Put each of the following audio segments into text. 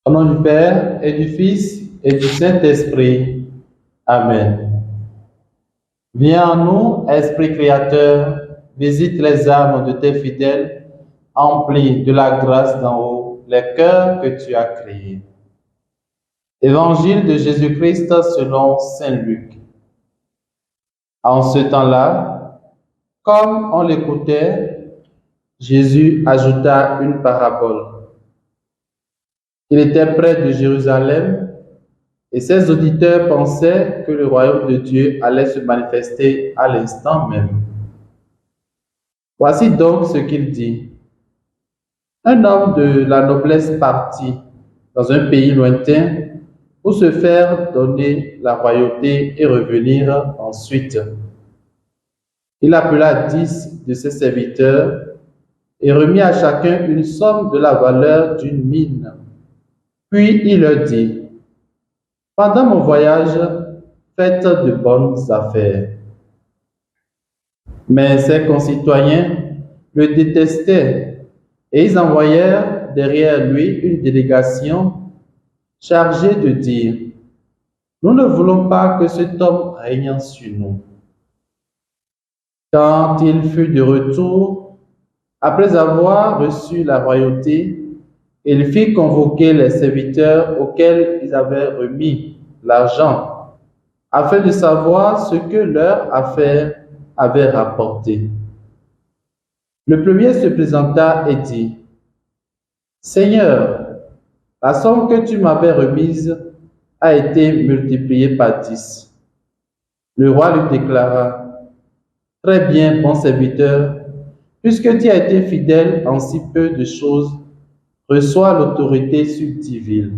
Au nom du Père et du Fils et du Saint-Esprit. Amen. Viens en nous, Esprit créateur, visite les âmes de tes fidèles, emplis de la grâce d'en haut les cœurs que tu as créés. Évangile de Jésus-Christ selon saint Luc. En ce temps-là, comme on l'écoutait, Jésus ajouta une parabole. Il était près de Jérusalem et ses auditeurs pensaient que le royaume de Dieu allait se manifester à l'instant même. Voici donc ce qu'il dit. Un homme de la noblesse partit dans un pays lointain pour se faire donner la royauté et revenir ensuite. Il appela 10 de ses serviteurs et remit à chacun une somme de la valeur d'une mine. Puis il leur dit, « Pendant mon voyage, faites de bonnes affaires. » Mais ses concitoyens le détestaient et ils envoyèrent derrière lui une délégation chargée de dire, « Nous ne voulons pas que cet homme règne sur nous. » Quand il fut de retour, après avoir reçu la royauté, il fit convoquer les serviteurs auxquels ils avaient remis l'argent, afin de savoir ce que leur affaire avait rapporté. Le premier se présenta et dit, « Seigneur, la somme que tu m'avais remise a été multipliée par 10. » Le roi lui déclara, « Très bien, bon serviteur, puisque tu as été fidèle en si peu de choses, reçois l'autorité sur 10 villes. »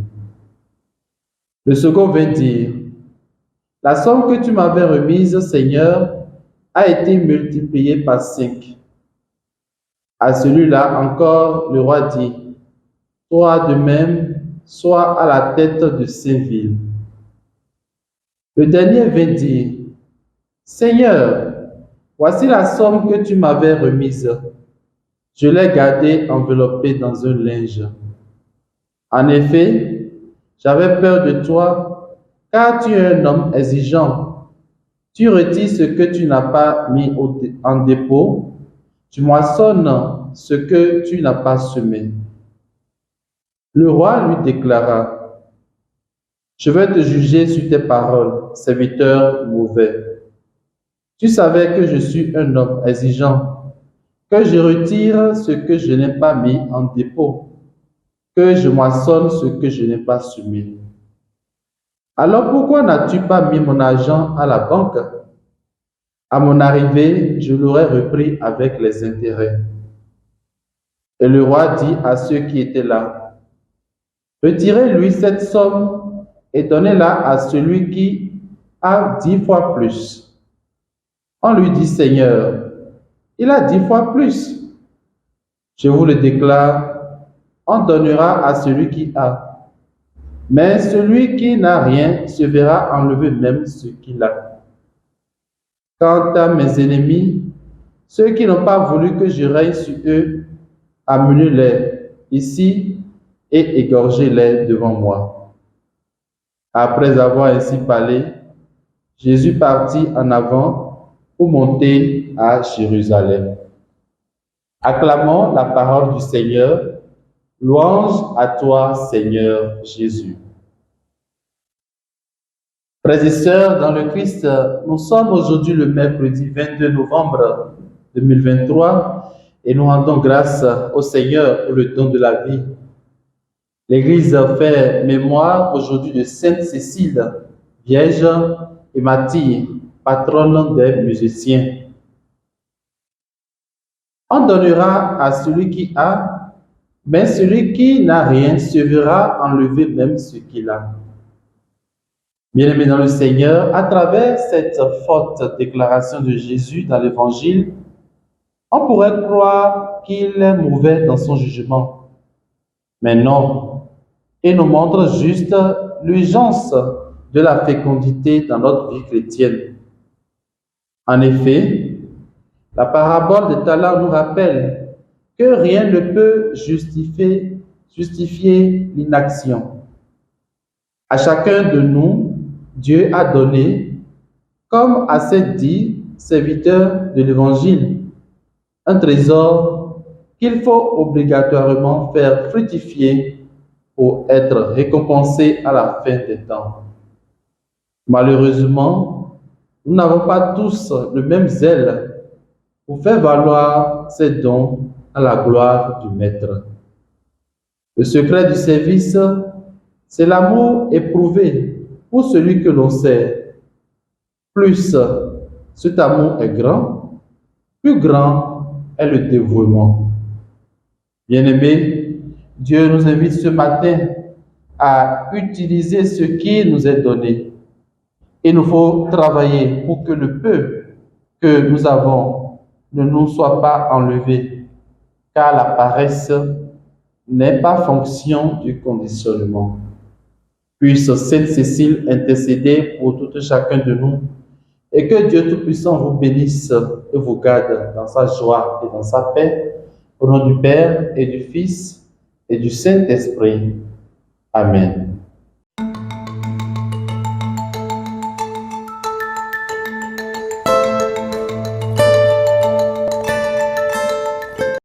Le second vint dire, « La somme que tu m'avais remise, Seigneur, a été multipliée par 5. » À celui-là encore, le roi dit, « Toi de même, sois à la tête de 5 villes. » Le dernier vint dire, « Seigneur, voici la somme que tu m'avais remise. Je l'ai gardée enveloppée dans un linge. En effet, j'avais peur de toi, car tu es un homme exigeant. Tu retires ce que tu n'as pas mis en dépôt, tu moissonnes ce que tu n'as pas semé. » Le roi lui déclara, « Je vais te juger sur tes paroles, serviteur mauvais. Tu savais que je suis un homme exigeant, que je retire ce que je n'ai pas mis en dépôt, que je moissonne ce que je n'ai pas semé. Alors pourquoi n'as-tu pas mis mon argent à la banque? À mon arrivée, je l'aurais repris avec les intérêts. » Et le roi dit à ceux qui étaient là, « Retirez-lui cette somme et donnez-la à celui qui a 10 fois plus. » On lui dit, « Seigneur, il a 10 fois plus. » Je vous le déclare, on donnera à celui qui a. Mais celui qui n'a rien se verra enlever même ce qu'il a. Quant à mes ennemis, ceux qui n'ont pas voulu que je règne sur eux, amenez-les ici et égorgez-les devant moi. » Après avoir ainsi parlé, Jésus partit en avant pour monter à Jérusalem. Acclamons la parole du Seigneur. Louange à toi, Seigneur Jésus. Frères et sœurs, dans le Christ, nous sommes aujourd'hui le mercredi 22 novembre 2023 et nous rendons grâce au Seigneur pour le don de la vie. L'Église fait mémoire aujourd'hui de Sainte Cécile, Vierge et martyre, patronne des musiciens. On donnera à celui qui a, mais celui qui n'a rien se verra enlever même ce qu'il a. Bien-aimés dans le Seigneur, à travers cette forte déclaration de Jésus dans l'Évangile, on pourrait croire qu'il est mauvais dans son jugement. Mais non, il nous montre juste l'urgence de la fécondité dans notre vie chrétienne. En effet, la parabole des talents nous rappelle que rien ne peut justifier l'inaction. À chacun de nous, Dieu a donné, comme à ces 10 serviteurs de l'Évangile, un trésor qu'il faut obligatoirement faire fructifier pour être récompensé à la fin des temps. Malheureusement, nous n'avons pas tous le même zèle pour faire valoir ces dons à la gloire du Maître. Le secret du service, c'est l'amour éprouvé pour celui que l'on sert. Plus cet amour est grand, plus grand est le dévouement. Bien-aimés, Dieu nous invite ce matin à utiliser ce qui nous est donné. Il nous faut travailler pour que le peu que nous avons ne nous soit pas enlevé, car la paresse n'est pas fonction du conditionnement. Puisse Sainte Cécile intercéder pour tout chacun de nous et que Dieu Tout-Puissant vous bénisse et vous garde dans sa joie et dans sa paix. Au nom du Père et du Fils et du Saint-Esprit. Amen.